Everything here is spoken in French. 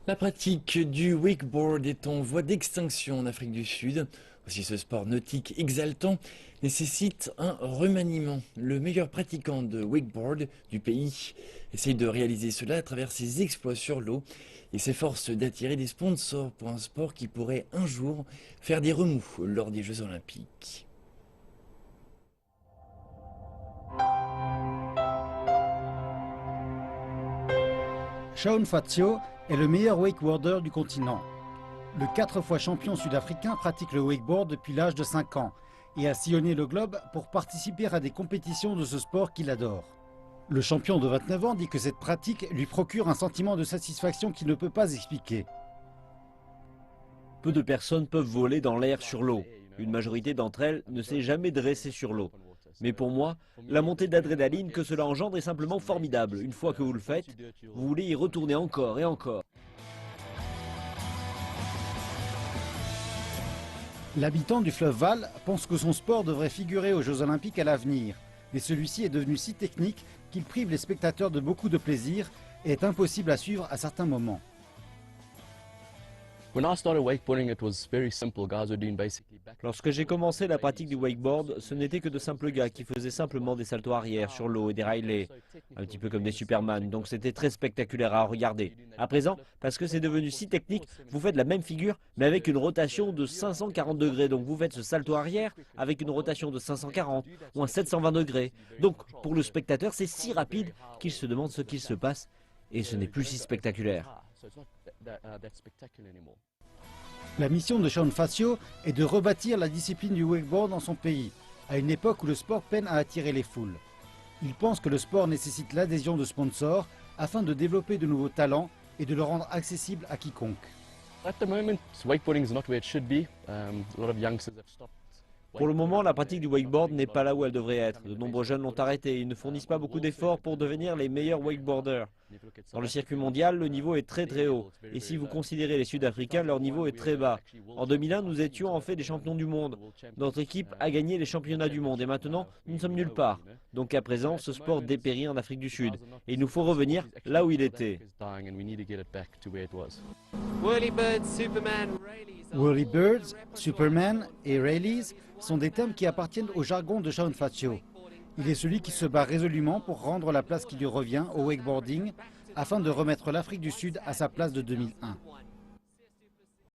La pratique du wakeboard est en voie d'extinction en Afrique du Sud. Aussi, ce sport nautique exaltant nécessite un remaniement. Le meilleur pratiquant de wakeboard du pays essaye de réaliser cela à travers ses exploits sur l'eau et s'efforce d'attirer des sponsors pour un sport qui pourrait un jour faire des remous lors des Jeux Olympiques. Shaun Fazio est le meilleur wakeboarder du continent. Le 4 fois champion sud-africain pratique le wakeboard depuis l'âge de 5 ans et a sillonné le globe pour participer à des compétitions de ce sport qu'il adore. Le champion de 29 ans dit que cette pratique lui procure un sentiment de satisfaction qu'il ne peut pas expliquer. Peu de personnes peuvent voler dans l'air sur l'eau. Une majorité d'entre elles ne s'est jamais dressée sur l'eau. Mais pour moi, la montée d'adrénaline que cela engendre est simplement formidable. Une fois que vous le faites, vous voulez y retourner encore et encore. L'habitant du fleuve Val pense que son sport devrait figurer aux Jeux Olympiques à l'avenir. Mais celui-ci est devenu si technique qu'il prive les spectateurs de beaucoup de plaisir et est impossible à suivre à certains moments. Lorsque j'ai commencé la pratique du wakeboard, ce n'était que de simples gars qui faisaient simplement des saltos arrière sur l'eau et des Riley, un petit peu comme des Superman, donc c'était très spectaculaire à regarder. À présent, parce que c'est devenu si technique, vous faites la même figure, mais avec une rotation de 540 degrés, donc vous faites ce salto arrière avec une rotation de 540 ou un 720 degrés. Donc pour le spectateur, c'est si rapide qu'il se demande ce qu'il se passe, et ce n'est plus si spectaculaire. La mission de Shaun Fazio est de rebâtir la discipline du wakeboard dans son pays, à une époque où le sport peine à attirer les foules. Il pense que le sport nécessite l'adhésion de sponsors afin de développer de nouveaux talents et de le rendre accessible à quiconque. Pour le moment, la pratique du wakeboard n'est pas là où elle devrait être. De nombreux jeunes l'ont arrêté et ils ne fournissent pas beaucoup d'efforts pour devenir les meilleurs wakeboarders. Dans le circuit mondial, le niveau est très haut. Et si vous considérez les Sud-Africains, leur niveau est très bas. En 2001, nous étions en fait des champions du monde. Notre équipe a gagné les championnats du monde et maintenant, nous ne sommes nulle part. Donc à présent, ce sport dépérit en Afrique du Sud. Et il nous faut revenir là où il était. Whirly Birds, Superman et Rayleigh sont des thèmes qui appartiennent au jargon de Shaun Fazio. Il est celui qui se bat résolument pour rendre la place qui lui revient au wakeboarding afin de remettre l'Afrique du Sud à sa place de 2001.